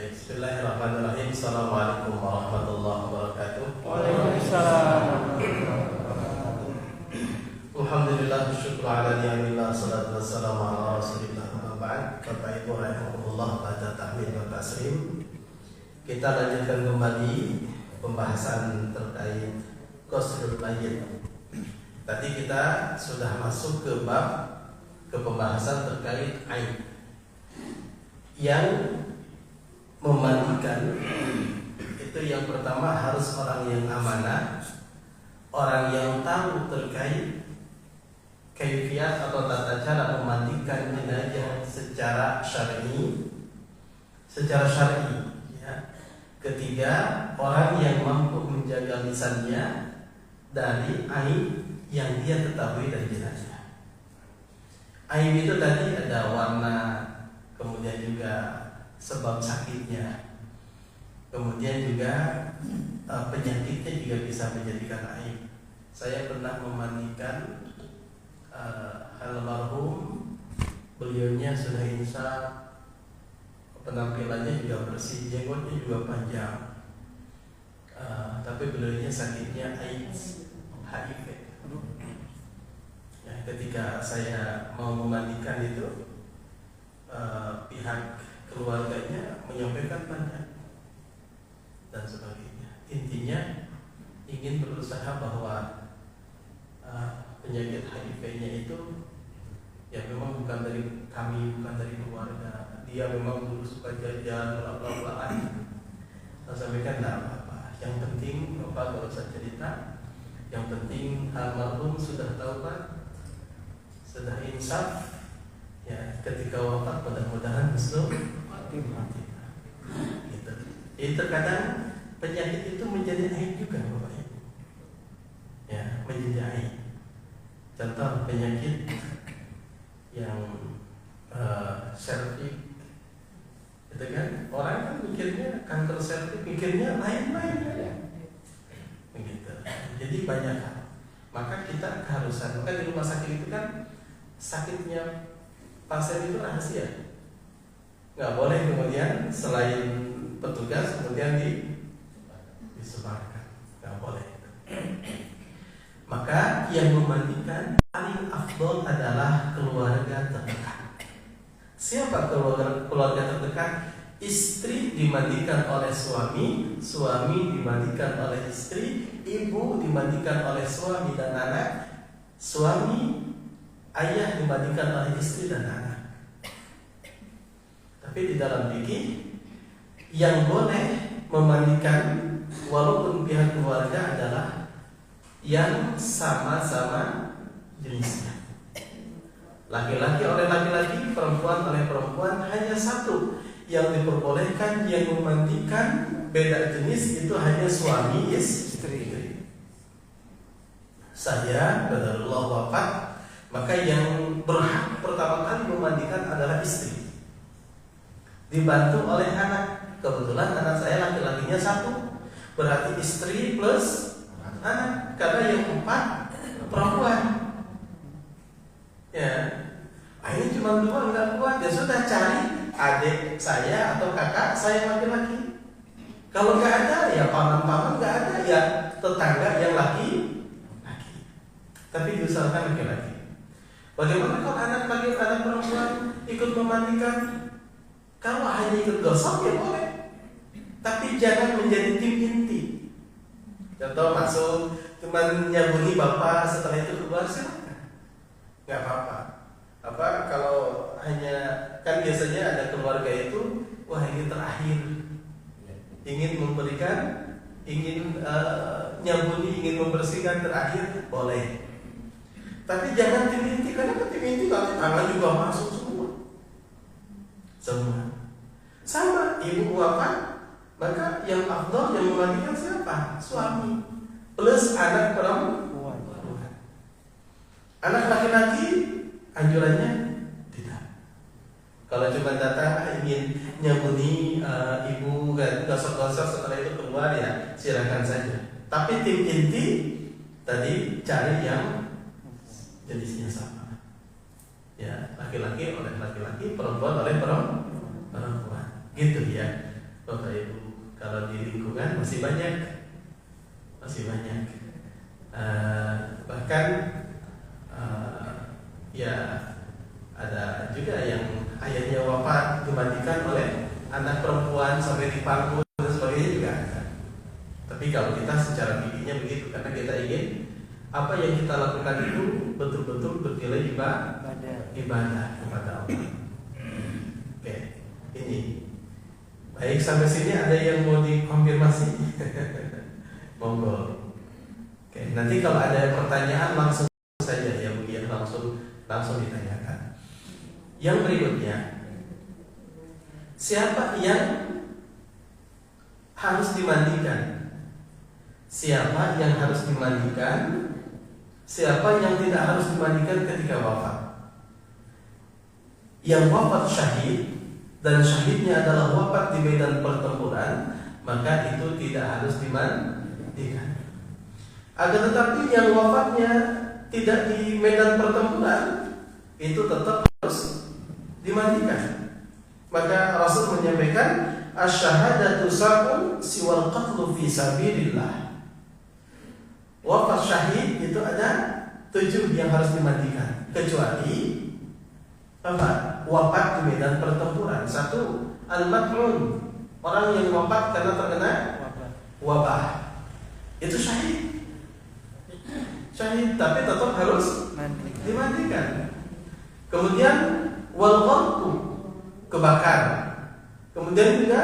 Baik, bismillahirrahmanirrahim. Assalamualaikum warahmatullahi wabarakatuh. Waalaikumsalam. Alhamdulillah, syukur ala ni'amillah, salatu wassalamu ala rasulillah, amma ba'd. Bapak Ibu rahimahumullah, pada tahmid wa taslim, kita lanjutkan kembali pembahasan terkait ghuslul mayyit. Tadi kita sudah masuk ke pembahasan terkait aib. Yang memandikan itu yang pertama harus orang yang amanah, orang yang tahu terkait kaifiat atau tata cara memandikan jenazah secara syar'i, ya. Ketiga, orang yang mampu menjaga lisannya dari aib yang dia ketahui dari jenazah. Aib itu tadi ada warna, kemudian juga sebab sakitnya, kemudian juga penyakitnya juga bisa menjadikan aib. Saya pernah memandikan almarhum, beliaunya sudah insaf, penampilannya juga bersih, jenggotnya juga panjang, tapi beliaunya sakitnya AIDS, HIV. Ya, ketika saya mau memandikan itu, pihak keluarganya menyampaikan banyak dan sebagainya. Intinya ingin berusaha bahwa penyakit HIV-nya itu ya memang bukan dari kami, bukan dari keluarga. Dia memang dulu suka jajan, bla. Saya sampaikan tidak apa-apa. Yang penting Bapak kalau usah cerita. Yang penting almarhum sudah taubat, sudah insaf. Ya, ketika wafat mudah-mudahan husnul khotimah. Gitu. Jadi terkadang penyakit itu menjadi aib juga, Bapak Ibu. Ya, menjadi aib. Contoh penyakit yang serviks, itu kan orang kan mikirnya kanker serviks, mikirnya lain-lain ya. Begitu. Jadi banyak hal. Maka kita keharusan, maka di rumah sakit itu kan sakitnya pasien itu rahasia, nggak boleh kemudian selain petugas kemudian disebarkan, nggak boleh. Maka yang memandikan paling afdol adalah keluarga terdekat. Siapa keluarga terdekat? Istri dimandikan oleh suami, suami dimandikan oleh istri, ibu dimandikan oleh suami dan anak, suami ayah dimandikan oleh istri dan anak. Tapi di dalam fikih yang boleh memandikan walaupun pihak keluarga adalah yang sama-sama jenisnya. Laki-laki oleh laki-laki, perempuan oleh perempuan, hanya satu yang diperbolehkan yang memandikan beda jenis itu hanya suami istri. Saya qadarullah wafat, maka yang berhak pertama kali memandikan adalah istri, dibantu oleh anak. Kebetulan anak saya laki-lakinya satu, berarti istri plus anak, karena yang 4 perempuan. Ya, ini cuma 2 nggak kuat, ya sudah cari adik saya atau kakak saya laki-laki. Kalau nggak ada ya paman-paman, nggak ada ya tetangga yang laki. Tapi diusahakan laki-laki. Bagaimana kalau anak perempuan ikut memandikan? Kalau hanya ikut gosok ya boleh, tapi jangan menjadi tim inti. Contoh masuk cuma nyambungi bapak, setelah itu keluar silakan, nggak apa-apa. Kalau hanya kan biasanya ada keluarga itu, wah ini terakhir, ingin memberikan, ingin nyambungi, ingin membersihkan terakhir, boleh. Tapi jangan tim inti, karena tim inti nanti tangan juga masuk semua. Sama ibu wafat, maka yang afdal yang memandikan siapa? Suami plus anak perempuan. Anak laki-laki anjurannya tidak. Kalau cuma datang ingin nyambuni ibu gosok-gosok setelah itu keluar ya silakan saja. Tapi tim inti tadi cari yang jenisnya sama. Ya, laki-laki oleh laki-laki, perempuan oleh perempuan. Gitu ya. Bapak Ibu, kalau di lingkungan masih banyak, bahkan ya ada juga yang ayahnya wafat dimandikan oleh anak perempuan sampai dipangku dan sebagainya juga ada. Tapi kalau kita secara fikihnya begitu, karena kita ingin apa yang kita lakukan itu betul-betul bernilai ibadah kepada Allah. Oke, ini baik sampai sini ada yang mau dikonfirmasi? Monggo. Oke, nanti kalau ada pertanyaan langsung saja ya Bu ya, langsung ditanyakan. Yang berikutnya, siapa yang harus dimandikan? Siapa yang harus dimandikan? Siapa yang tidak harus dimandikan ketika wafat? Yang wafat syahid dan syahidnya adalah wafat di medan pertempuran, maka itu tidak harus dimandikan. Akan tetapi yang wafatnya tidak di medan pertempuran, itu tetap harus dimandikan. Maka Rasul menyampaikan asyhadatu sab'un siwal qatlu fi sabilillah. Wafat syahid itu ada 7 yang harus dimandikan, kecuali apa? Wafat di medan pertempuran. 1, al-mat'un, orang yang wafat karena terkena wabah. Itu syahid, tapi tetap harus dimandikan. Kemudian wal gharqu, kebakar. Kemudian juga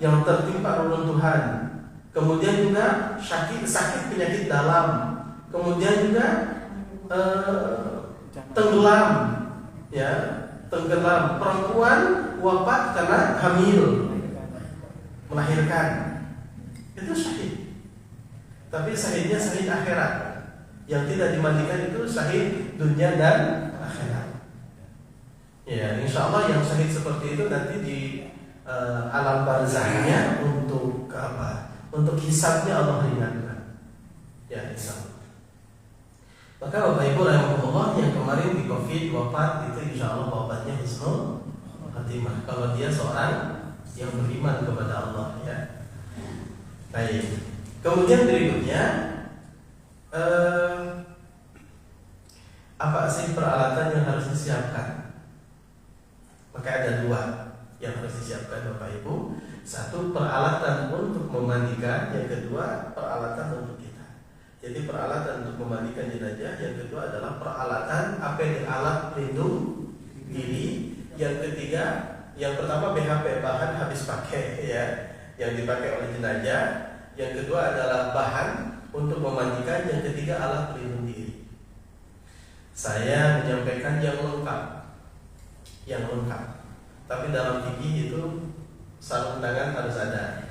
yang tertimpa reruntuhan. Kemudian juga sakit penyakit dalam. Kemudian juga tenggelam, ya, tenggelam. Perempuan wafat karena hamil, melahirkan. Itu syahid. Tapi syahidnya syahid akhirat. Yang tidak dimandikan itu syahid dunia dan akhirat. Ya, insya Allah yang syahid seperti itu nanti di alam barzahnya untuk apa? Untuk hisabnya Allah ringankan. Ya, insya Allah. Maka Bapak Ibu rahimahullah yang kemarin di COVID wafat itu insya Allah wafatnya husnul khatimah. Kalau dia seorang yang beriman kepada Allah, ya. Baik. Kemudian berikutnya, apa sih peralatan yang harus disiapkan? Maka ada 2 yang harus disiapkan Bapak Ibu. 1, peralatan untuk memandikan. Yang kedua, peralatan untuk kita. Jadi peralatan untuk memandikan jenazah. Yang kedua adalah peralatan alat pelindung diri. Yang ketiga, yang pertama BHP, bahan habis pakai, ya, yang dipakai oleh jenazah. Yang kedua adalah bahan untuk memandikan. Yang ketiga alat pelindung diri. Saya menyampaikan yang lengkap. Tapi dalam fikih itu sarung tangan harus ada.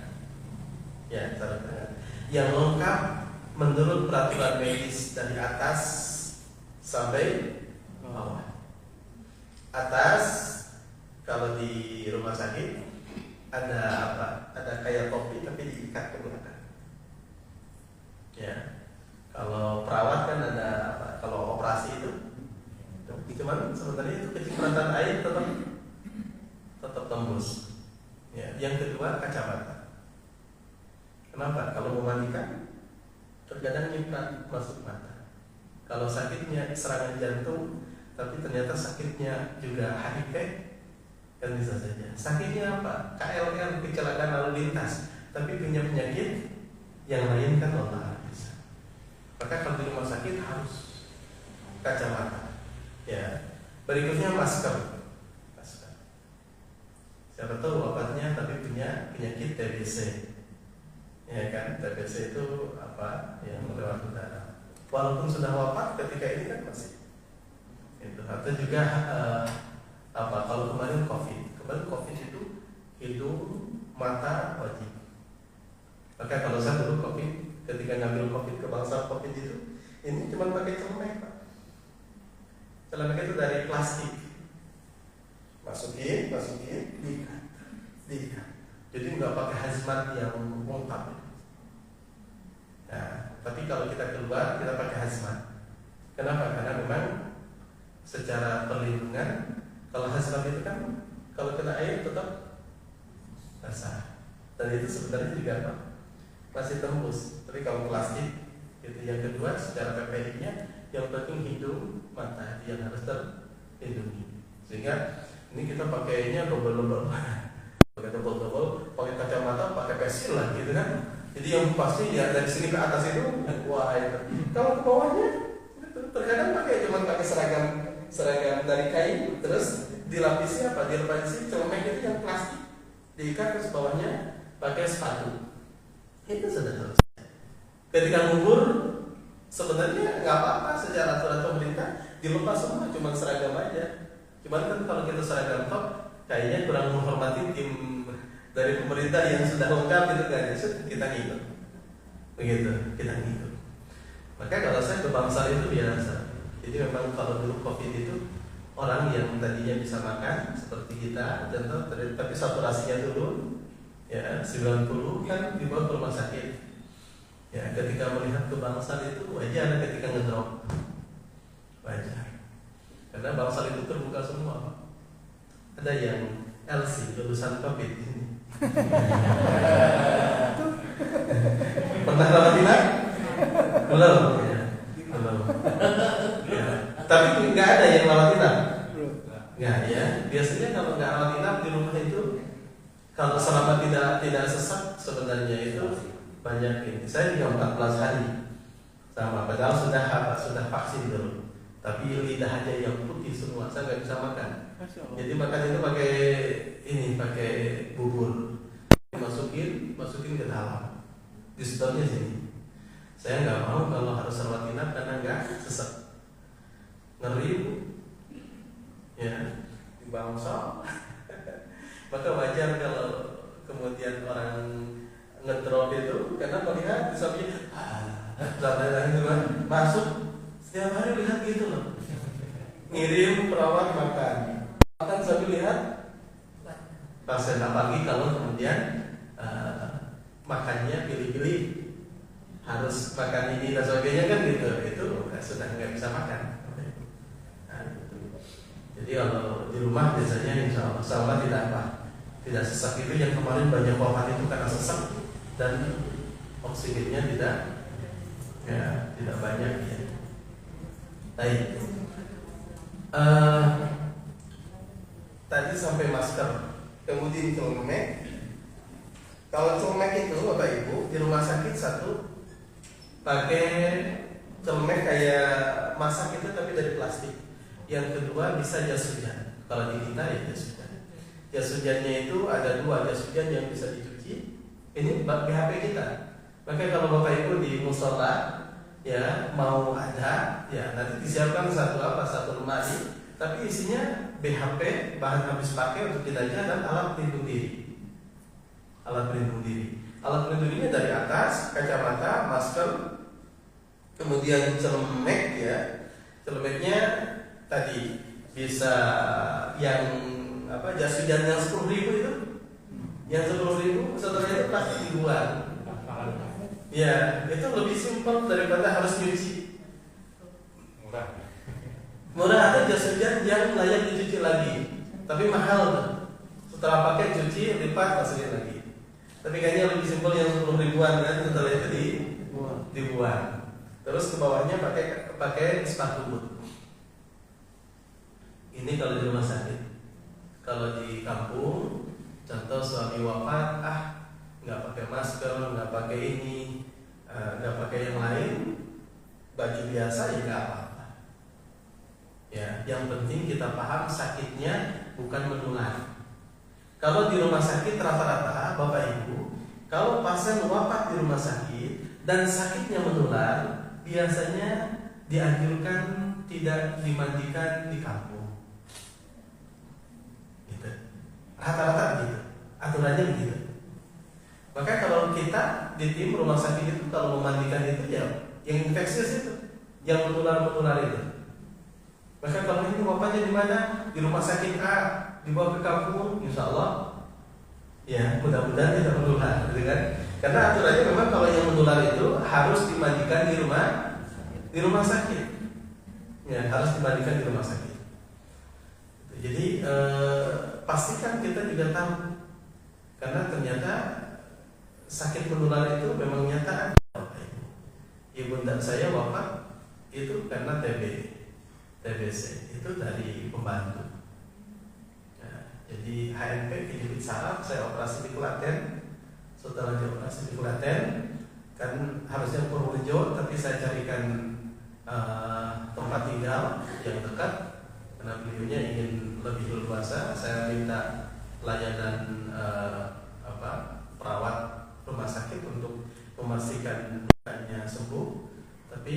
Ya, sarung tangan. Yang lengkap menurut peraturan medis dari atas sampai bawah. Atas kalau di rumah sakit ada apa? Ada kayak topi tapi diikat ke belakang. Ya. Kalau perawat kan ada apa? Kalau operasi itu cuman sebenarnya itu kecipratan air tetap tembus. Ya. Yang kedua kacamata. Kenapa? Kalau memandikan terkadang nyiprat masuk mata. Kalau sakitnya serangan jantung, tapi ternyata sakitnya juga HIV, kan bisa saja. Sakitnya apa? KLR, kecelakaan lalu lintas, tapi punya penyakit yang lain kan Allah bisa. Maka kalau di rumah sakit harus kacamata. Ya. Berikutnya masker. Siapa tahu obatnya tapi punya penyakit TBC. Ya kan, TBC itu apa? Yang melewat udara. Walaupun sudah wafat ketika ini kan masih. Itu. Atau juga apa? Kalau kemarin COVID itu hidung, mata wajib. Maka kalau saya dulu COVID, ketika ngambil COVID ke bangsa COVID itu, ini cuma pakai celemek, Pak. Celemek itu dari plastik. Masukin, diikat. Jadi nggak pakai hazmat yang lengkap. Nah, tapi kalau kita keluar kita pakai hazmat. Kenapa? Karena memang secara perlindungan, kalau hazmat itu kan kalau kena air tetap basah. dan itu sebenarnya juga apa? Masih tembus. Tapi kalau plastik itu yang kedua, secara PPI-nya yang penting hidung, mata yang harus terlindungi. Sehingga ini kita pakainya double, pakai double, pakai kacamata, pakai pensil lah gitu kan. Jadi yang pasti ya dari sini ke atas itu wah itu. Kalau ke bawahnya terkadang pakai seragam dari kain, terus dilapisi apa? Dilapisi celemek itu yang plastik, diikat ke bawahnya pakai sepatu. Itu sudah selesai. Ketika ngubur sebenarnya nggak apa-apa secara aturan pemerintah dilepas semua, cuma seragam aja. Cuman kan kalau kita seragam top, kayaknya kurang menghormati tim dari pemerintah yang sudah lengkap itu kan, kita ngikut. Begitu, kita ngikut. Maka kalau saya ke Bangsal itu biasa. Jadi memang kalau dulu COVID itu orang yang tadinya bisa makan seperti kita, contoh, tapi saturasinya turun, ya 90 kan dibawa ke rumah sakit. Ya, ketika melihat ke Bangsal itu wajar ketika ngedrop, wajar. Karena Bangsal itu terbuka semua. Ada yang LC lulusan COVID ini. Pernah rawat inap? Belum. Ya. Belum. Ya. Tapi nggak ada yang rawat inap. Nggak ya. Biasanya kalau nggak rawat inap di rumah itu, kalau selama tidak sesak sebenarnya itu banyak ini. Saya juga 14 hari sama, padahal sudah vaksin dulu. Tapi lidah aja yang putih semua, saya nggak bisa makan. Jadi makan itu pakai bubur, masukin ke dalam, disedotnya sini. Saya nggak mau kalau harus rawat inap karena nggak sesak, ngeri bu, ya di Bangsal. Maka wajar kalau kemudian orang ngedrop itu karena melihat di sampingnya itu kan masuk. Setiap hari lihat gitu loh, ngirim perawat makan sambil lihat pasien. Apalagi kalau kemudian makannya pilih-pilih, harus makan ini dan sebagainya kan gitu, itu sudah nggak bisa makan. Nah, gitu. Jadi kalau di rumah biasanya insya Allah tidak sesak. Itu yang kemarin banyak wafat itu karena sesak dan oksigennya tidak banyak ya. Baik. Tadi sampai masker, kemudian celemek. Kalau celemek itu Bapak Ibu di rumah sakit satu pakai celemek kayak masak itu tapi dari plastik. Yang kedua bisa jas hujan. Kalau di kita ya jas hujan. Jas hujannya itu ada 2 jas hujan yang bisa dicuci. Ini BHP kita. Makanya kalau Bapak Ibu di musola ya mau ada ya nanti disiapkan satu lemari, tapi isinya BHP, bahan habis pakai untuk kita aja, dan alat pelindung diri. Alat pelindung dirinya dari atas, kacamata, masker, kemudian celemeknya tadi bisa yang jas hujan yang 10.000 itu, yang 10.000 setelah itu pasti dibuang. Ya, itu lebih simpel daripada harus nyuci. Murah ada jas hujan yang layak dicuci lagi, tapi mahal tuh. Setelah pakai cuci, lipat, masukin lagi. Tapi kayaknya lebih simpel yang 10.000-an kan, setelah itu dibuang. Terus ke bawahnya pakai sepatu boot. Ini kalau di rumah sakit. Kalau di kampung, contoh suami wafat, nggak pakai masker, nggak pakai ini, nggak pakai yang lain, baju biasa ya nggak apa-apa. Ya, yang penting kita paham sakitnya bukan menular. Kalau di rumah sakit rata-rata Bapak Ibu, kalau pasien wafat di rumah sakit dan sakitnya menular, biasanya dianjurkan tidak dimandikan di kampung. Gitu. Rata-rata begitu, aturannya begitu. Maka kalau kita di tim rumah sakit itu kalau memandikan itu ya yang infeksius itu, yang menular itu. Maka kalau ini wafatnya di mana? Di rumah sakit A, dibawa ke kampung, insya Allah ya mudah-mudahan tidak menular, gitu kan? Karena aturannya memang kalau yang menular itu harus dimandikan di rumah sakit. Ya, harus dimandikan di rumah sakit. Jadi pastikan kita juga tahu, karena ternyata sakit menular itu memang nyata ada. Ibunda saya wafat itu karena TBC itu dari pembantu. Nah, jadi HNP kejepit saraf, saya operasi di Klaten. Setelah dioperasi di Klaten, kan harusnya Purworejo, tapi saya carikan tempat tinggal yang dekat karena beliaunya ingin lebih leluasa. Saya minta layanan perawat rumah sakit untuk memastikan lukanya sembuh, tapi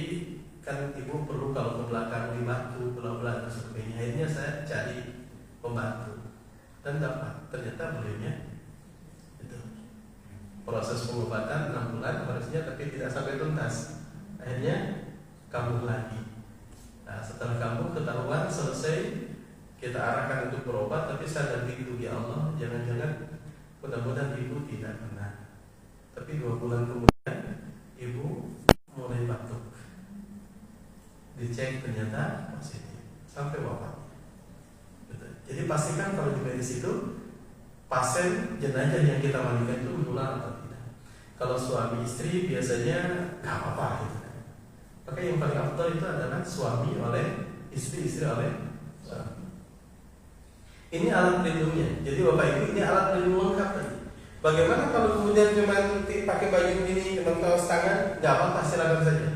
kan ibu perlu kalau ke belakang dibantu, bela-bela dan sebagainya. Akhirnya saya cari pembantu dan dapat, ternyata beliaunya itu proses pengobatan 6 bulan harusnya, tapi tidak sampai tuntas. Akhirnya kambuh lagi. Nah, setelah kambuh ketahuan selesai, kita arahkan untuk berobat, tapi sadar diri, ya Allah, jangan-jangan mudah-mudahan ibu tidak kena. Tapi 2 bulan kemudian ibu mulai batuk. Dicek ternyata positif sampai wafat. Jadi pastikan kalau di medis itu pasien jenazah yang kita mandikan itu menular atau tidak. Kalau suami istri biasanya nggak apa-apa gitu. Maka yang paling afdal itu adalah suami oleh istri, istri oleh suami. Ini alat pelindungnya. Jadi Bapak Ibu, ini alat pelindung lengkap tadi. Bagaimana kalau kemudian cuma pakai baju ini, cuma kaos tangan, nggak apa-apa, silakan saja.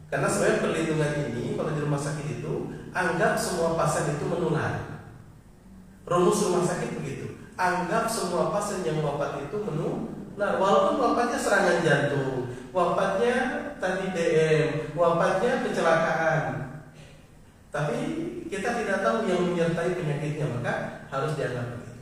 Karena sebenarnya perlindungan ini kalau di rumah sakit itu anggap semua pasien itu menular. Rumus rumah sakit begitu. Anggap semua pasien yang wafat itu menular, walaupun wafatnya serangan jantung, wafatnya tadi DM, wafatnya kecelakaan. Tapi kita tidak tahu yang menyertai penyakitnya, maka harus dianggap begitu.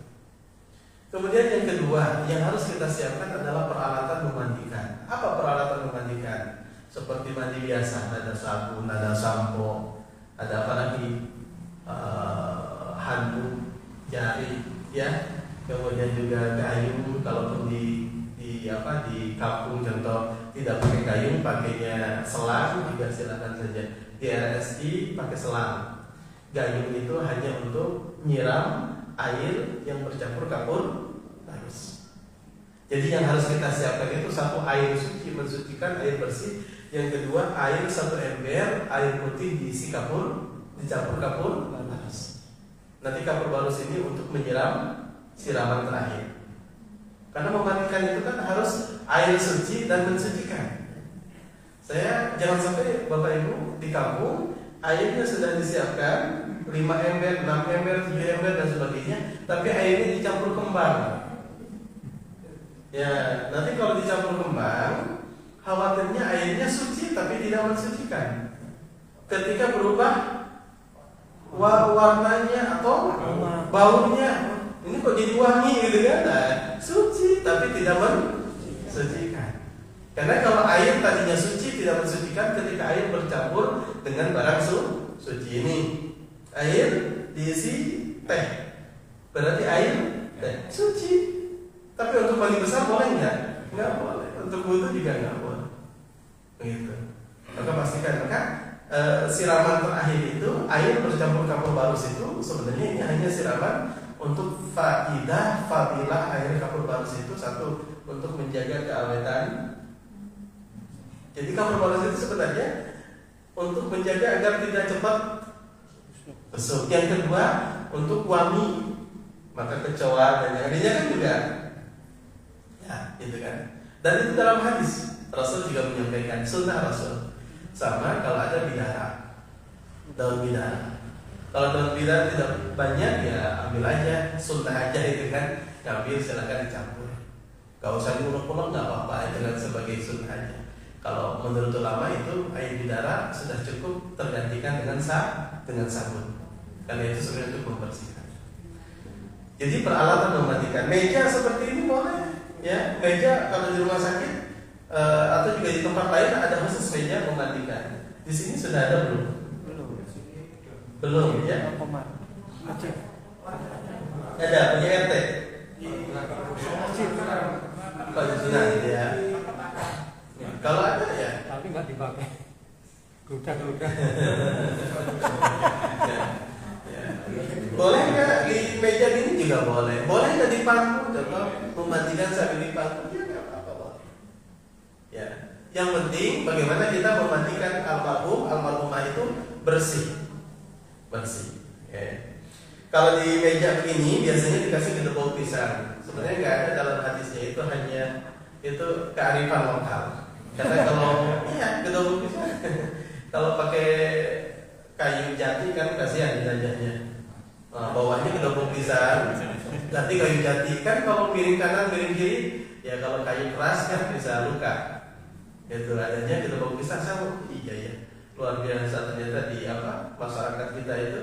Kemudian yang kedua yang harus kita siapkan adalah peralatan memandikan. Apa peralatan memandikan? Seperti mandi biasa, ada sabun, ada sampo, ada apa lagi, handuk, jari, ya. Kemudian juga gayung, kalaupun di kampung contoh tidak pakai gayung, pakainya selang juga silakan saja. Di RSI pakai selang. Gayung itu hanya untuk nyiram air yang bercampur kapur bagus. Jadi yang harus kita siapkan itu satu, air suci mensucikan, air bersih. Yang kedua, air 1 ember, air putih diisi kapur, dicampur kapur bagus. Nanti kapur bagus ini untuk menyiram siraman terakhir. Karena memandikan itu kan harus air suci dan mensucikan. Saya jangan sampai Bapak Ibu di kampung airnya sudah disiapkan 5 ember, 6 ember, 7 ember dan sebagainya, tapi airnya dicampur kembang. Ya, nanti kalau dicampur kembang, khawatirnya airnya suci tapi tidak mensucikan. Ketika berubah warnanya atau baunya, ini kok jadi wangi gitu kan? Nah, suci tapi tidak mensucikan. Karena kalau air tadinya suci tidak mensucikan, ketika air bercampur dengan barang suci ini, air diisi teh, berarti air teh suci. Tapi untuk mandi besar boleh nggak? Nggak boleh. Untuk wudhu juga nggak boleh. Begitu. Maka pastikan, siraman terakhir itu air bercampur kapur barus itu sebenarnya ini hanya siraman untuk fadilah air kapur barus itu, satu untuk menjaga keawetan. Jadi kapur barus itu sebenarnya untuk menjaga agar tidak cepat busuk. Yang kedua untuk wangi, maka kecoa dan yang lainnya kan juga, ya gitu kan. Dan itu dalam hadis Rasul juga menyampaikan, sunnah Rasul. Sama kalau ada bidara, daun bidara. Kalau daun bidara tidak banyak ya ambil aja, sunnah aja itu kan. Ambil silakan dicampur. Gak usah diulek-ulek, nggak apa-apa, itu kan sebagai sunnah aja. Kalau menurut ulama itu air bidara sudah cukup tergantikan dengan sabun. Karena itu sebenarnya untuk membersihkan. Jadi peralatan memandikan, meja seperti ini boleh, ya. Meja kalau di rumah sakit atau juga di tempat lain ada khusus meja memandikan. Di sini sudah ada belum? Belum ya. Ada punya RT. Pak Junan ya. Kalau ada ya. Tapi nggak dipakai. Gudak. Boleh nggak di meja gini juga boleh. Boleh nggak di pangku? Contoh memandikan sambil di pangku, ya nggak apa-apa. Yang penting bagaimana kita memastikan almarhumah itu bersih. Okay. Kalau di meja begini biasanya dikasih gedebok pisang. Sebenarnya nggak ada dalam hadisnya, itu hanya itu kearifan lokal. Karena kalau gedebok pisang, kalau pakai kayu jati kan kasihan jenazahnya. Bawahnya gedebok pisang, nanti kayu jati kan, kalau miring kanan miring kiri, ya kalau kayu keras kan bisa luka. Itu adanya gedebok pisang sama. Iya ya, luar biasa ternyata di masyarakat kita itu.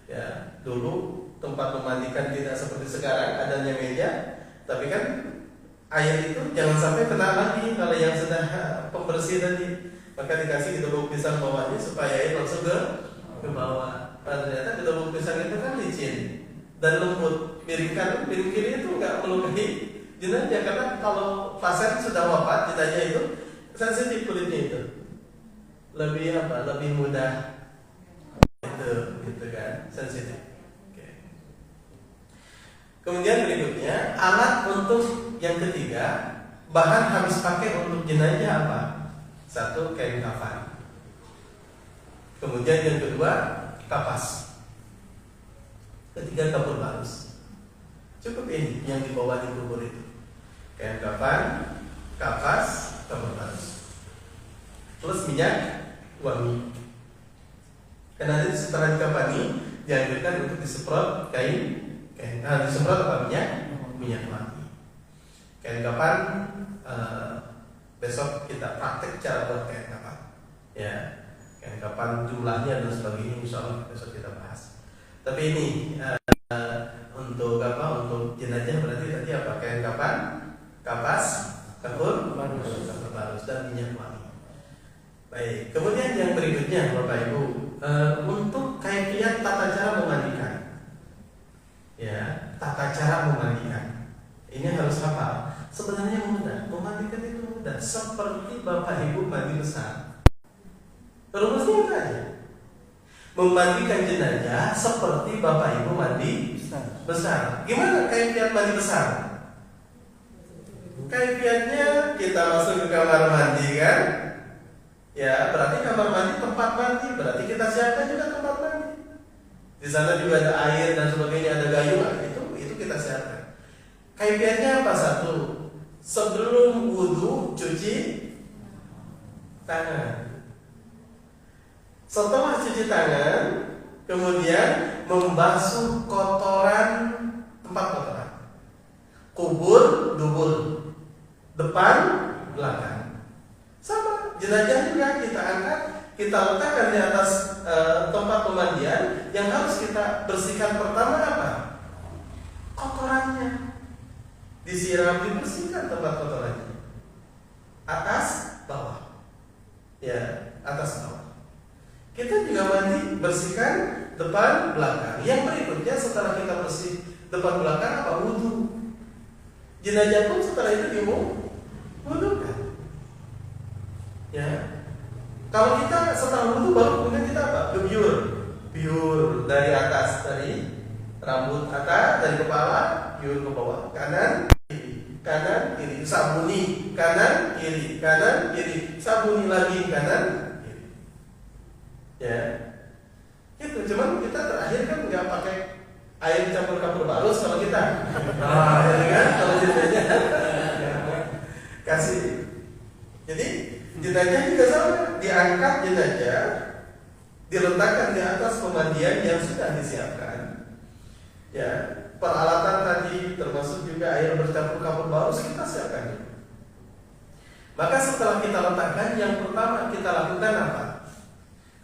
Ya, dulu tempat memandikan tidak seperti sekarang adanya meja, tapi kan air itu jangan sampai kena lagi kalau yang sudah pembersih tadi, maka dikasih gedebok pisang bawahnya supaya air langsung ke bawah. Ternyata gedebok pisang itu kan licin dan lembut, miring kanan miring kiri itu nggak melukai jenazah, karena kalau pasien sudah wafat jenazah itu sensitif kulitnya, itu lebih mudah gitu kan, sensitif. Okay. Kemudian berikutnya alat untuk yang ketiga, bahan habis pakai untuk jenazah apa? Satu, kain kafan. Kemudian yang kedua, kapas. Ketiga, kapur barus. Cukup ini yang dibawa di kubur itu. Kain kafan, kapas, kapur barus. Plus minyak wangi. Karena nanti setelah dikafani dianjurkan untuk disemprot disemprot minyak wangi. Kain kafan besok kita praktek cara buat kain kafan. Ya, kain kafan jumlahnya dan sebagainya insya Allah besok kita bahas. Tapi ini untuk untuk jenazah berarti tadi apa? Kain kafan, kapas, kapur barus dan minyak wangi. Baik, kemudian yang berikutnya Bapak Ibu, untuk kaifiat tata cara memandikan. Ya, tata cara memandikan. Ini harus hafal. Sebenarnya mudah, memandikan itu mudah, seperti Bapak Ibu mandi besar. Rumusnya itu aja. Memandikan jenazah seperti Bapak Ibu mandi besar. Gimana kaifiat mandi besar? Kaifiatnya kita masuk ke kamar mandi kan? Ya, berarti kamar mandi tempat mandi, berarti kita siapkan juga tempat mandi. Di sana juga ada air dan sebagainya, ada gayung, itu kita siapkan. Kaifiatnya apa? Satu, sebelum wudu cuci tangan. Setelah cuci tangan, kemudian membasuh kotoran, tempat kotoran. Kubur, dubur, depan, belakang. Sama, jenazah juga kita angkat, kita letakkan di atas tempat pemandian. Yang harus kita bersihkan pertama apa? Kotorannya. Disiram, dibersihkan tempat kotorannya. Atas, bawah. Ya, atas, bawah. Kita juga mandi, bersihkan depan, belakang. Yang berikutnya setelah kita bersih depan belakang apa? Wudu. Jenazah pun setelah itu diwudukan. Ya, kalau kita setelah wudu baru kemudian kita apa? Biur dari atas, dari rambut atas, dari kepala, biur ke bawah, kanan kiri, sabuni kanan kiri, sabuni lagi kanan kiri. Ya, itu cuman kita terakhir kan nggak pakai air campur kapur barus kalau kita, ya kan? Kalau jenazah kasih, jadi jenazah juga sama, diangkat jenazah, diletakkan di atas pemandian yang sudah disiapkan. Ya, peralatan tadi termasuk juga air bercampur kapur barus kita siapkan. Maka setelah kita letakkan, yang pertama kita lakukan apa?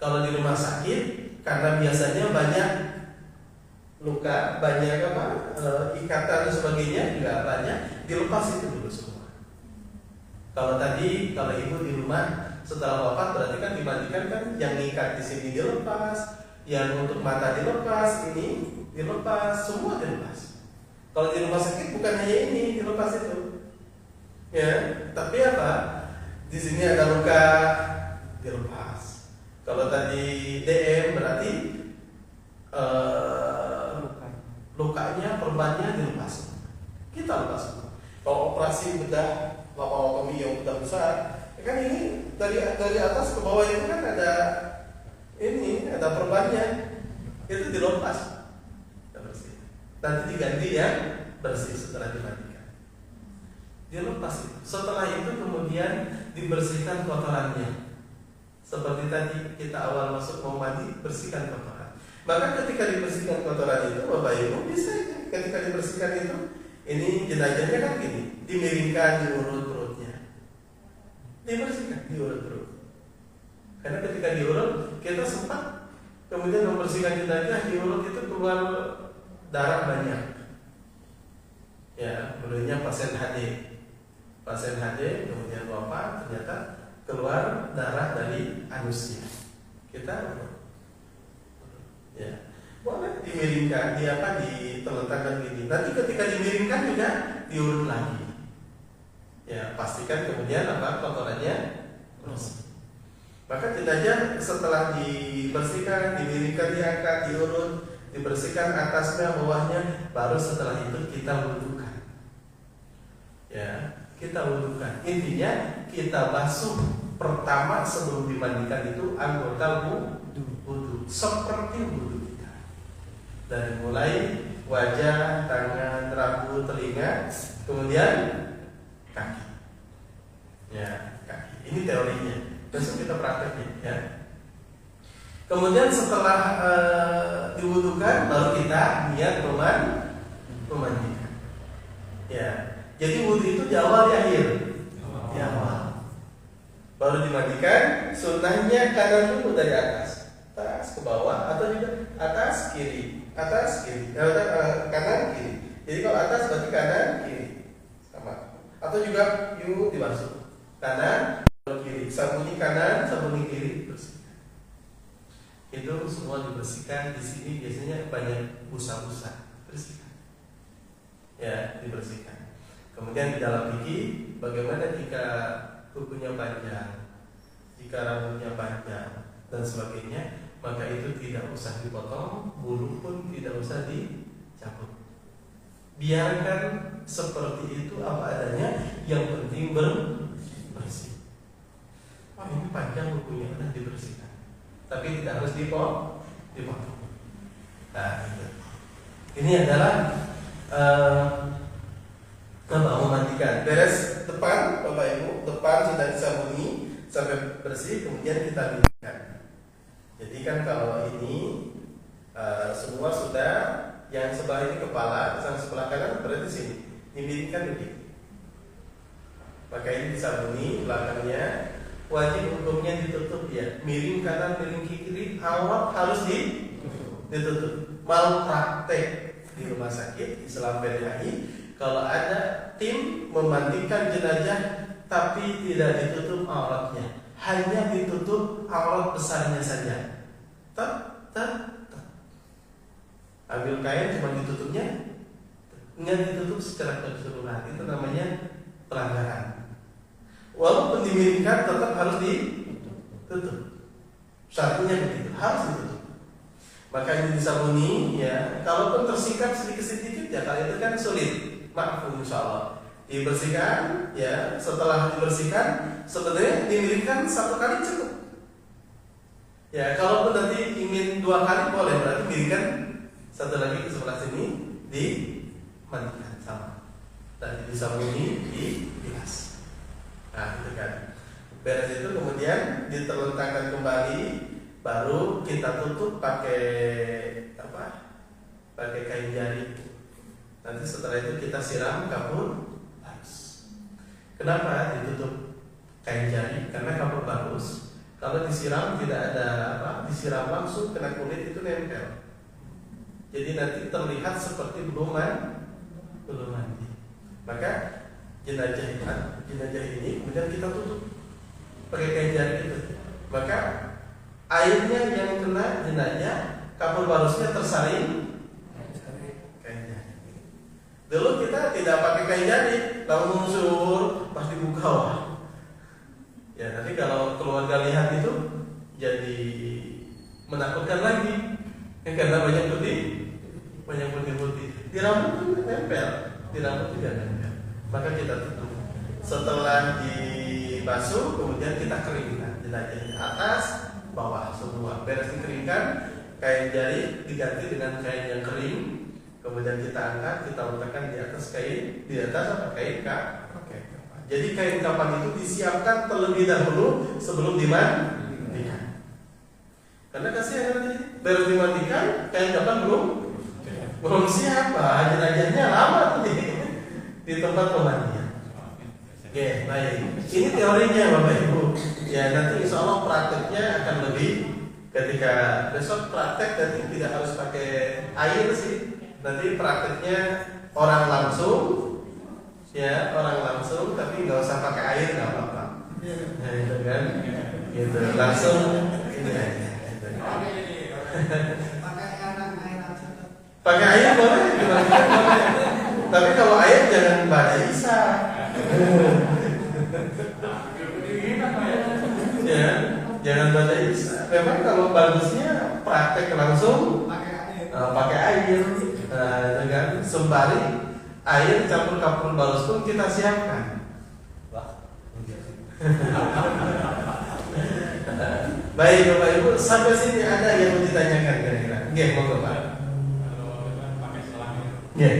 Kalau di rumah sakit, karena biasanya banyak luka, banyak ikatan dan sebagainya juga banyak, dilepas itu dulu semua. Kalau tadi, kalau ibu di rumah setelah wafat berarti kan dimandikan kan, yang ngikat di sini dilepas, yang untuk mata dilepas, ini dilepas, semua dilepas. Kalau di rumah sakit bukan hanya ini dilepas itu, ya. Tapi apa? Di sini ada luka, dilepas. Kalau tadi DM berarti lukanya, perbannya dilepas. Kita lepas. Kalau operasi bedah laparotomi yang bedah besar, Kan ini dari atas ke bawah itu kan ada perbannya, itu dilepas, bersih. Nanti diganti yang bersih setelah dimandikan. Dilepas itu. Setelah itu kemudian dibersihkan kotorannya. Seperti tadi kita awal masuk mau mandi, bersihkan kotoran. Maka ketika dibersihkan kotoran itu, Bapak Ibu bisa ketika dibersihkan itu, ini jenazahnya kan gini, dimiringkan, diurut perutnya, dibersihkan, diurut perut. Karena ketika diurut, kita sempat kemudian membersihkan jenazah, diurut itu keluar darah banyak. Ya, dulunya pasien HD, kemudian wafat, ternyata keluar darah dari anusnya. Kita ya, boleh dimiringkan, diterletakkan gini. Nanti ketika dimiringkan juga diurut lagi. Ya, pastikan kemudian kotorannya bersih. Maka jenazah setelah dibersihkan, dimiringkan, diangkat, diurut, dibersihkan atasnya, bawahnya, baru setelah itu kita wudukan. Ya, kita wudukan. Intinya kita basuh pertama sebelum dimandikan itu anggota wudu seperti wudu kita. Dari mulai wajah, tangan, rambut, telinga, kemudian kaki. Ya, kaki. Ini teorinya. Besok kita prakteknya, ya. Kemudian setelah diwudukan, baru kita niat memandikan. Ya. Jadi wudu itu di awal, di akhir. Di awal. Baru dimandikan, sunnahnya kanan dulu dari atas ke bawah, atau juga atas kiri, kanan kiri. Jadi kalau atas berarti kanan kiri, sama. Atau juga dibasuh kanan kiri, sabuni kanan, sabuni kiri, bersihkan. Itu semua dibersihkan. Di sini biasanya banyak busa-busa, bersihkan. Ya, dibersihkan. Kemudian di dalam fikih, bagaimana jika kukunya panjang, jika rambutnya panjang dan sebagainya, maka itu tidak usah dipotong, bulu pun tidak usah dicabut. Biarkan seperti itu apa adanya, yang penting bersih. Ini panjang kukunya, harus dibersihkan, tapi tidak harus dipotong. Nah, itu. Ini adalah memandikan. Beres depan, Bapak Ibu, depan sudah disabuni sampai bersih, kemudian kita miringkan. Jadi kan kalau ini semua sudah, yang sebelah ini kepala, yang sebelah kanan berarti sini, dimiringkan dulu. Maka ini disabuni belakangnya. Wajib hukumnya ditutup, ya. Miring kanan, miring kiri, awal harus ditutup. Mau praktek di rumah sakit Islam PDHI, kalau ada tim memandikan jenazah tapi tidak ditutup auratnya, hanya ditutup aurat besarnya saja. Ambil kain cuma ditutupnya, nggak ditutup secara keseluruhan. Itu namanya pelanggaran. Walaupun dimiringkan tetap harus ditutup. Syaratnya begitu, harus ditutup. Maka ini disabuni, ya. Kalaupun tersingkap sedikit-sedikit, ya kalau itu kan sulit. Maaf, insyaallah. Dibersihkan, ya. Setelah dibersihkan, sebenarnya dimiringkan satu kali cukup. Ya, kalaupun nanti ingin 2 kali boleh, berarti miringkan satu lagi ke sebelah sini, dimandikan sama. Dan disabuni, dibilas. Nah, itu kan. Beres itu kemudian diterletakkan kembali, baru kita tutup pakai pakai kain jari. Nanti setelah itu kita siram kapur halus. Kenapa ditutup kain jari? Karena kapur bagus, kalau disiram tidak ada disiram langsung kena kulit itu nempel. Jadi nanti terlihat seperti belum mandi. Maka jenazah ini kemudian kita tutup pakai kain jari itu. Maka airnya yang kena jenazah, kapur balusnya tersaring kain jari. Dulu kita tidak pakai kain jari, langsung sur pas dibuka, wah. Ya, nanti kalau keluarga lihat itu jadi menakutkan lagi, karena banyak putih. Di rambut pun nempel, di rambut juga nempel. Maka kita tutup. Setelah dibasuh, kemudian kita keringkan jenajahnya atas, bawah semua. Beres dikeringkan, kain jari diganti dengan kain yang kering, kemudian kita angkat, kita letakkan di atas kain, di atas apa kain kapan. Jadi kain kapan itu disiapkan terlebih dahulu sebelum dimandikan. Karena kasihan nanti baru dimandikan, kain kapan belum siap, jenajahnya lama tuh di tempat pemandian. Oke, baik. Ini teorinya Bapak Ibu. Ya, nanti insya Allah prakteknya akan lebih. Ketika besok praktek nanti tidak harus pakai air sih. Nanti prakteknya orang langsung, ya orang langsung, tapi nggak usah pakai air nggak apa-apa. Nah, itu kan, gitu langsung ini aja. Pakai air boleh, boleh. Tapi kalau air jangan pada isa. Ya, jangan pada isa. Memang kalau bagusnya praktek langsung pakai air, dengan sembari air campur kapur balus pun kita siapkan. Baik Bapak Ibu, sampai sini ada yang mau ditanyakan kira-kira? Oke, monggo Pak. Pakai selang ya.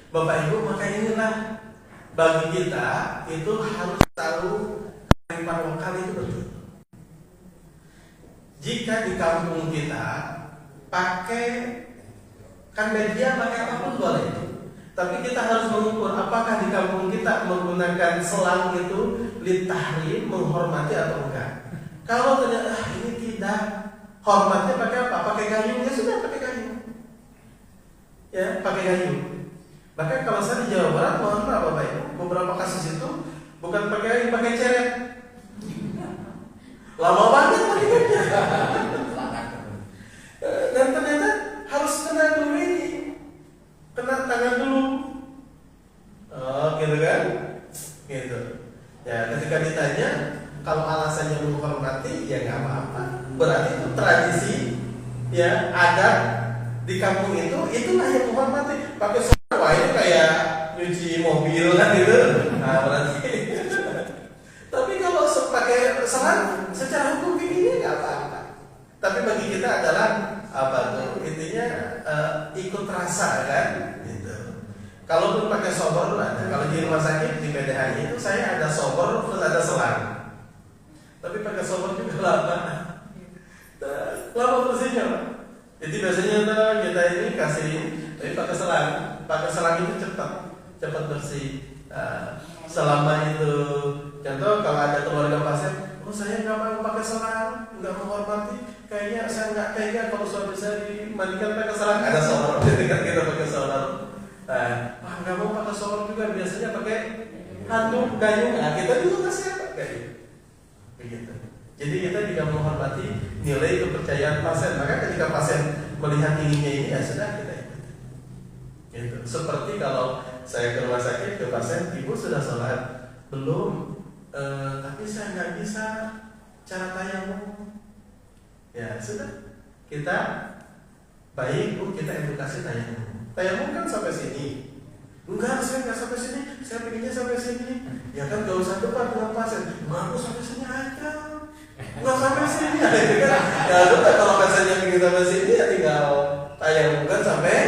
Bapak Ibu, maka inilah bagi kita itu harus tahu kearifan lokal itu betul. Jika di kampung kita pakai kan media pakai apapun boleh, tapi kita harus mengukur apakah di kampung kita menggunakan selang itu litahrim, menghormati atau enggak. Kalau ternyata ini tidak, hormatnya pakai apa? Pakai kayu, ya sudah pakai kayu. Ya, pakai kayu. Bahkan kalau saya di Jawa Barat, mohon maaf Bapak Ibu, beberapa kasus itu bukan pakai kayu, pakai ceret. Lama banget pakainya. Dan ternyata harus kena dulu ini, kena tangan dulu. Oh, gitu kan? Gitu. Ya, ketika ditanya, kalau alasannya menghormati, ya nggak apa-apa. Berarti itu tradisi, ya adat di kampung itu, itulah yang menghormati. Pakai wah itu kayak nyuci mobil kan gitu. Nah berarti. Tapi kalau pakai selang secara hukum ini nggak apa-apa. Tapi bagi kita adalah apa tuh intinya ikut rasa kan gitu. Kalaupun pakai sobor ada. Kalau di rumah sakit di PDHI itu saya ada sobor terus ada selang. Tapi pakai sobor juga lama prosesnya Pak. Jadi biasanya kita ini kasih tapi pakai selang. Pakai selang itu cepat bersih. Selama itu, contoh kalau ada keluarga pasien, oh saya nggak mau pakai selang, nggak menghormati, kayaknya saya nggak tega kalau suami saya dimandikan pakai selang, ada shower, ketika kita pakai shower, nggak mau pakai shower juga, biasanya pakai handuk gayung, kita juga kasih apa kayak begitu. Jadi kita juga menghormati nilai kepercayaan pasien, maka ketika pasien melihat ininya ini ya sudah kita ikuti. Gitu. Seperti kalau saya ke rumah sakit ke pasien, ibu sudah sholat belum? Tapi saya nggak bisa cara tayamum. Ya sudah, kita baik bu, kita edukasi tayamum. Tayamum kan sampai sini. Enggak, saya nggak sampai sini. Saya pengennya sampai sini. Ya kan nggak usah depan dengan pasien. Enggak, aku sampai sini aja. Enggak sampai sini. Ya udah kalau pasiennya pengen sampai sini ya tinggal tayamum kan sampai.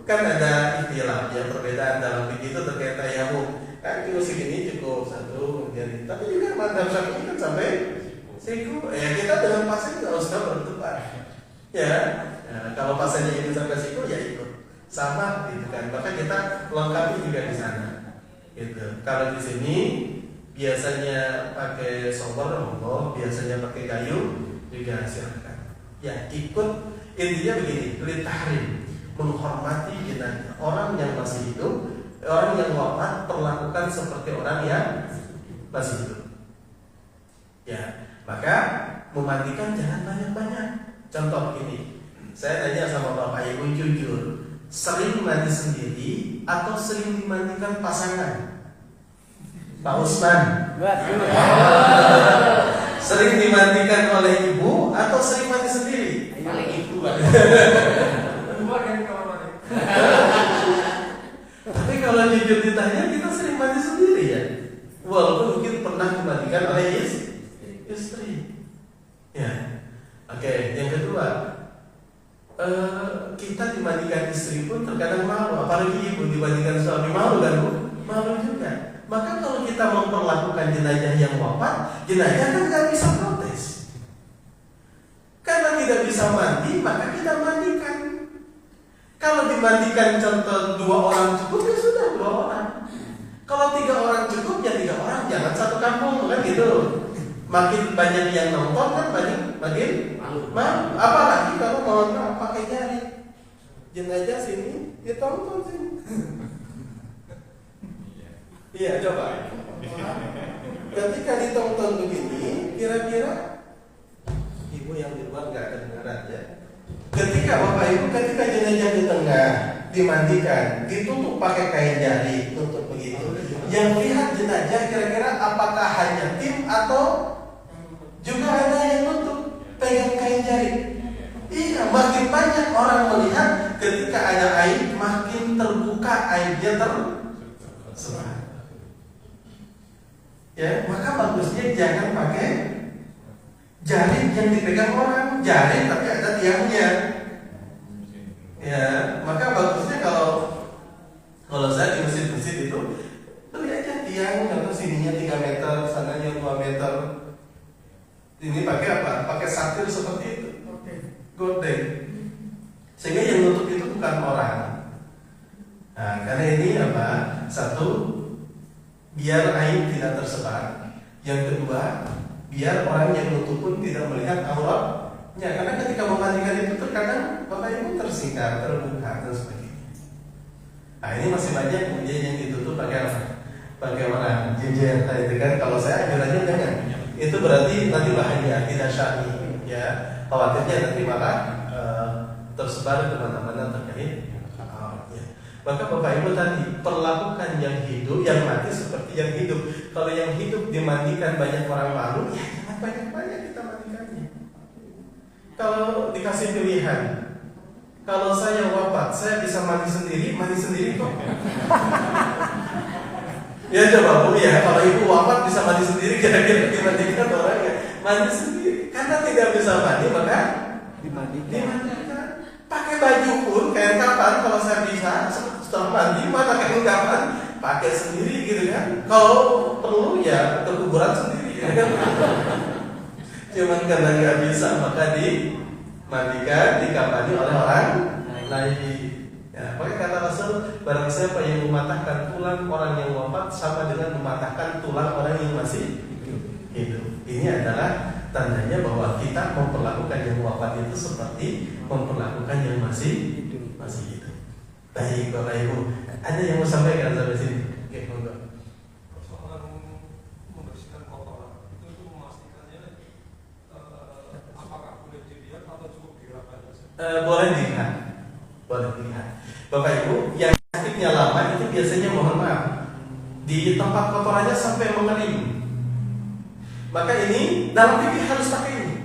Kan ada istilah ya perbedaan dalam begitu terkait tayamum. Kan cuma segini cukup satu kemudian tapi juga madzhab Syafi'i kan sampai siku. Ya kita dengan pasien nggak usah berdebat. Ya, kalau pasiennya ingin sampai siku ya ikut sama gitu kan. Maka kita lengkapi juga di sana. Gitu. Kalau di sini biasanya pakai sobor, biasanya pakai kayu juga silakan. Ya ikut intinya begini, litahrim. Menghormati jenazah orang yang masih hidup, orang yang wafat perlakukan seperti orang yang masih hidup. Ya, maka memandikan jangan banyak-banyak. Contoh ini, saya tanya sama Bapak Ibu jujur, sering mandi sendiri atau sering dimandikan pasangan? Pak Usman. Sering dimandikan oleh ibu atau sering mandi sendiri? Oleh ibu. jujur ditanya, kita sering mandi sendiri ya. Walaupun mungkin pernah dimandikan oleh istri. Ya. Oke, yang kedua, kita dimandikan istri pun terkadang malu, apalagi ibu dimandikan suami, malu kan Bu? Malu juga. Maka kalau kita memperlakukan jenazah yang wafat, jenazah kan nggak bisa protes. Karena tidak bisa mandi, maka kita mandikan. Kalau dimandikan contoh 2 orang cukup, ya sudah 2 orang. Kalau 3 orang cukup, ya 3 orang. Jangan satu kampung, kan gitu. Makin banyak yang nonton kan makin malu. Apalagi kalau mau pakai jari. Jenazah sini, ya tonton sini. Iya, coba. Ketika ditonton begini, kira-kira ibu yang di luar nggak kedengaran ya. Ketika Bapak Ibu, ketika jenazah di tengah dimandikan, ditutup pakai kain jari, tutup begitu. Yang lihat jenazah kira-kira apakah hanya tim atau juga ada yang nutup pegang kain jari? Iya, makin banyak orang melihat ketika ada aib, makin terbuka aibnya tersebar. Ya, maka bagusnya jangan pakai jari yang dipegang orang, jari tapi ada tiangnya. Ya, maka bagusnya kalau saya di masjid-masjid itu beli aja tiang atau sininya 3 meter, sananya 2 meter. Ini pakai apa? Pakai satir seperti itu. Gorden. Sehingga yang nutup itu bukan orang. Nah, karena ini apa? Satu, biar aib tidak tersebar. Yang kedua, biar orang yang nutup pun tidak melihat auratnya. Karena ketika memandikan itu terkadang Bapak Ibu tersingkap, terbuka dan sebagainya. Nah, ini masih banyak kemudian yang ditutup pakai apa? Pakai orang jejer itu kan. Kalau saya ajarannya jangan. Itu berarti nanti bahaya, tidak syar'i. Ya, khawatirnya nanti malah tersebar kemana-mana terkait. Maka Bapak Ibu tadi perlakukan yang hidup, yang mati seperti yang hidup. Kalau yang hidup dimandikan banyak orang malu, ya jangan banyak-banyak kita mandikannya. Kalau dikasih pilihan, kalau saya wafat, saya bisa mandi sendiri kok. Ya coba Bu ya, kalau ibu wafat bisa mandi sendiri, kira-kira dimandikan orang ya mandi sendiri. Karena tidak bisa mandi, maka dimandikan. Pakai baju pun kain kapan kalau saya bisa setelah mandi mana kain kapan pakai sendiri gitu kan. Kalau perlu ya ke kuburan sendiri ya kan. Cuman karena nggak bisa maka dimandikan, dikafani oleh orang lain. Ya, pakai kata Rasul, barang siapa yang mematahkan tulang orang yang wafat sama dengan mematahkan tulang orang yang masih hidup. Ini adalah tandanya bahwa kita memperlakukan yang wafat itu seperti memperlakukan yang masih hidup. Baik Bapak Ibu, ada yang mau sampaikan sampai sini? Oke, monggo. Soal membersihkan kotoran itu memastikannya apakah boleh dilihat atau cukup diraba saja? Boleh dilihat. Bapak Ibu, yang sakitnya lama itu biasanya mohon maaf di tempat kotorannya sampai mengering. Maka ini dalam fikih harus pakai ini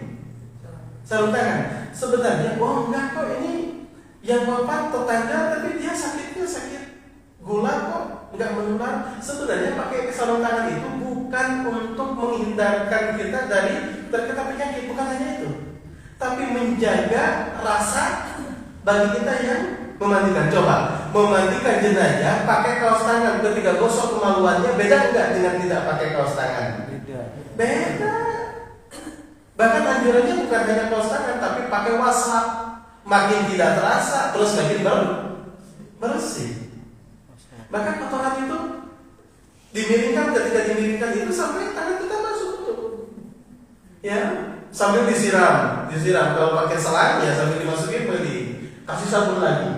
sarung tangan. Sebenarnya, enggak kok ini yang wafat tetangga tapi dia sakitnya sakit gula kok enggak menular. Sebenarnya pakai sarung tangan itu bukan untuk menghindarkan kita dari terkena penyakit, bukan hanya itu, tapi menjaga rasa bagi kita yang memandikan. Coba memandikan jenazah pakai kaos tangan ketika gosok kemaluannya beda enggak dengan tidak pakai kaos tangan? Beda. Bahkan anjurannya bukan hanya kaos tangan tapi pakai wasap. Makin tidak terasa, terus makin bersih. Bahkan kotoran itu dimiringkan, ketika dimiringkan itu sampai tangan kita masuk tuh. Ya, sambil disiram. Kalau pakai selang ya sambil dimasukin beli, kasih sabun lagi.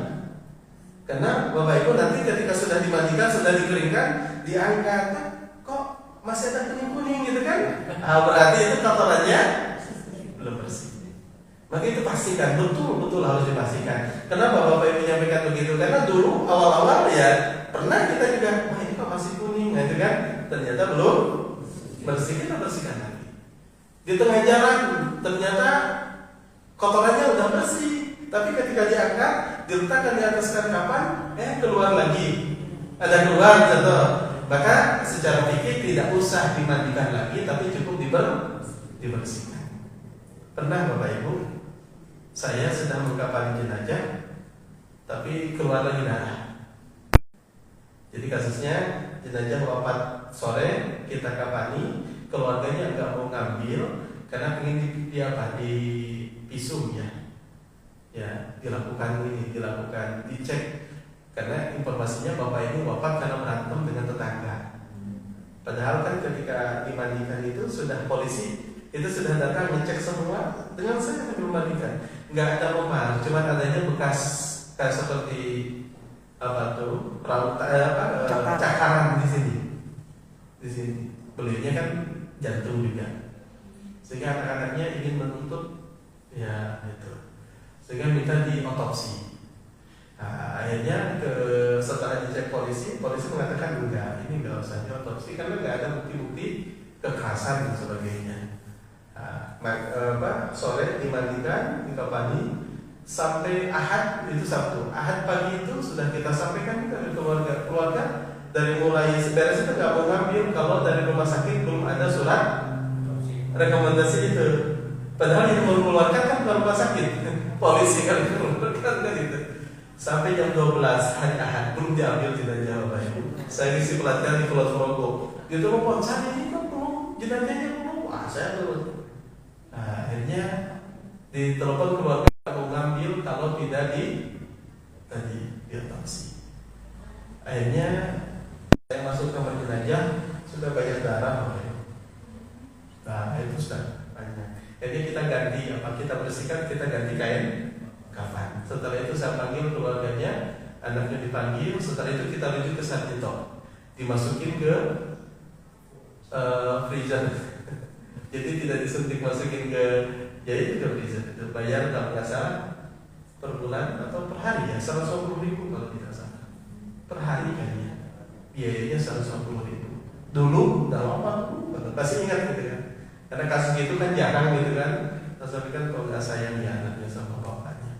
Karena Bapak Ibu nanti ketika sudah dimandikan, sudah dikeringkan, diangkat, kok masih ada kuning-kuning gitu kan? Berarti itu kotorannya belum bersih. Maka itu pastikan, betul harus dipastikan. Kenapa Bapak Ibu menyampaikan begitu? Karena dulu awal-awal ya pernah kita juga, ini kok masih kuning, gitu kan? Ternyata belum bersih, kita bersihkan lagi. Di tengah jalan ternyata kotorannya udah bersih, tapi ketika diangkat, diletakkan di atas kapan, keluar lagi ada keluar contoh, maka secara fikih tidak usah dimandikan lagi, tapi cukup dibersihkan. Pernah Bapak Ibu, saya sedang mengkafani jenazah, tapi keluar lagi darah. Jadi kasusnya jenazah wafat sore, kita kafani, keluarganya nggak mau ngambil karena ingin di visum ya dilakukan dicek, karena informasinya bapak ini wafat karena berantem dengan tetangga. Padahal kan ketika dimandikan itu sudah polisi itu sudah datang ngecek semua dengan saya memandikan, nggak ada memar, cuma adanya bekas kayak seperti cakaran di sini. Beliaunya kan jantung juga, sehingga anak-anaknya ingin menuntut ya itu, sehingga minta diotopsi. Nah, akhirnya setelah dicek polisi mengatakan ini enggak usah diotopsi karena nggak ada bukti-bukti kekerasan dan sebagainya. Sore dimandikan, dikafani, sampai Ahad itu Sabtu. Ahad pagi itu sudah kita sampaikan ke keluarga dari mulai beres itu nggak mau ngambil kalau dari rumah sakit belum ada surat rekomendasi itu. Padahal yang mengeluarkan kan ke rumah sakit, polisi kan mengeluarkan kan itu. Sampai jam 12 hari Ahad belum diambil jenazah Bapak Ibu. Saya ngisi pelatihan di Pulau Sorongko. Dia telepon, saya ini kan belum jenazahnya belum. Saya turun. Nah, akhirnya ditelepon keluarga mau ngambil kalau tidak diotopsi. Akhirnya saya masuk kamar jenazah sudah banyak darah Bapak Ibu. Nah, itu sudah banyak. Jadi kita bersihkan, kita ganti kain kafan. Setelah itu saya panggil keluarganya, anaknya dipanggil. Setelah itu kita rujuk ke Sarjito, dimasukin ke freezer. Jadi tidak disuntik, masukin ke freezer. Itu bayar kalau nggak salah per bulan atau per hari ya, 120.000 kalau tidak salah. Per hari kayaknya biayanya 120.000. Dulu udah lama pasti ingat gitu kan. Karena kasus itu kan jarang gitu kan. Tapi kan kalau nggak sayang ya anaknya sama bapaknya.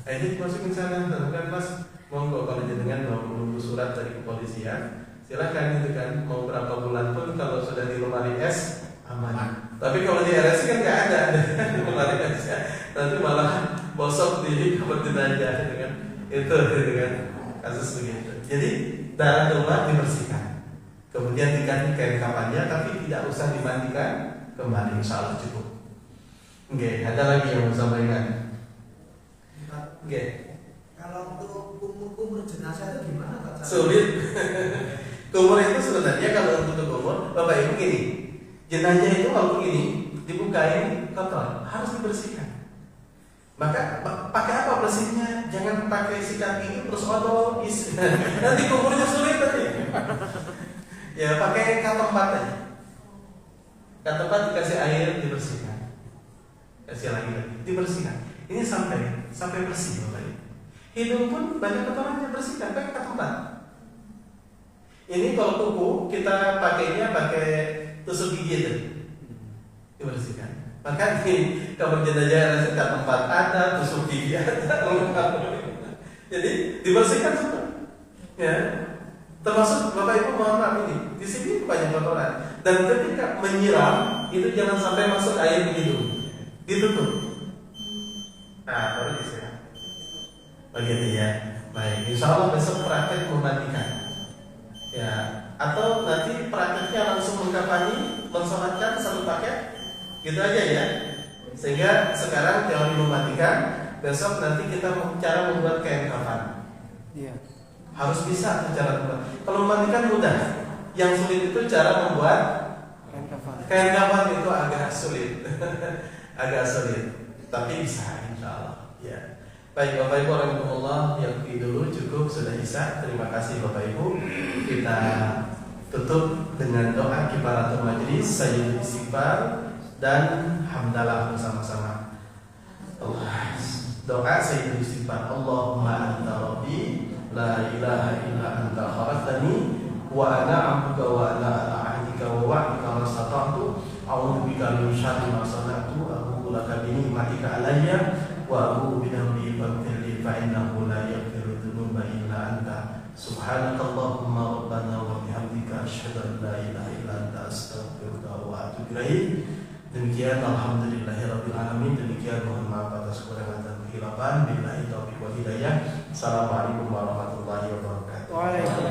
Ini dimasukin sana, kan Mas, monggo kalau jenengan mau menunggu surat dari kepolisian, silakan gitu kan. Mau berapa bulan pun kalau sudah di lemari es aman. Tapi kalau di RS kan nggak ada di lemari es ya. Nanti malah bosok di kamar jenazah gitu kan. Itu gitu kan kasus begitu. Jadi darah keluar dibersihkan, kemudian diganti kain kafannya, tapi tidak usah dimandikan kembali, insya Allah cukup. Oke, ada lagi yang mau sampaikan? Oke. Kalau untuk kumur jenazah itu gimana Pak? Sulit. Kumur itu sebenarnya kalau untuk kumur, Bapak Ibu gini, jenazah itu kalau begini dibukain kotor, harus dibersihkan. Maka pakai apa bersihnya? Jangan pakai sikat gigi terus odol, nanti kumurnya sulit tadi. Ya pakai katempat aja. Katempat dikasih air dibersihkan. Kasih lagi dibersihkan. Ini sampai bersih Bapak Ibu. Hidung pun banyak kotorannya, bersihkan pakai katempat. Ini kalau kuku kita pakainya pakai tusuk gigi itu, dibersihkan. Maka di kamar jenazah ada tempat ada, tusuk gigi ada, jadi dibersihkan semua. Ya, termasuk Bapak Ibu mohon maaf ini, di sini banyak kotoran. Dan ketika menyiram itu jangan sampai masuk air di hidung, ditutup. Nah, baru disiram. Begitu ya. Baik, insya Allah besok praktek memandikan. Ya, atau nanti prakteknya langsung mengkafani, mensolatkan satu paket. Gitu aja ya. Sehingga sekarang teori memandikan, besok nanti kita cara membuat kain kafan. Iya. Harus bisa cara membuat. Kalau memandikan mudah. Yang sulit itu cara membuat kain kafan itu agak sulit. Agak sulit. Tapi bisa insyaallah. Ya. Baik Bapak Ibu rahimahullah, yang dulu cukup sudah bisa. Terima kasih Bapak Ibu. Kita tutup dengan doa kifaratul majlis, sayyidul istighfar dan hamdalah bersama-sama. Doa sayyidul istighfar. Allahumma anta rabbi la ilaha illa anta khalaqtani wa ana 'abduka wa ana ala 'ahdika wa wa'dika mastata'tu a'udzu bika min syarri ma sana'tu a'udzu laka bi ni'matika 'alayya wa a'udzu bi dhanbi faghfirli fa innahu la yaghfiru dzunuba illa anta Subhanakallahumma rabbana wa bihamdika asyhadu an la ilaha illa anta astaghfiruka wa atubu ilaik. Demikian alhamdulillahirabbil alamin. Demikian mohon maaf atas kekurangan dan kehilapan. Billahi taufiq wal hidayah. Assalamualaikum warahmatullahi wabarakatuh. Waalaikumsalam.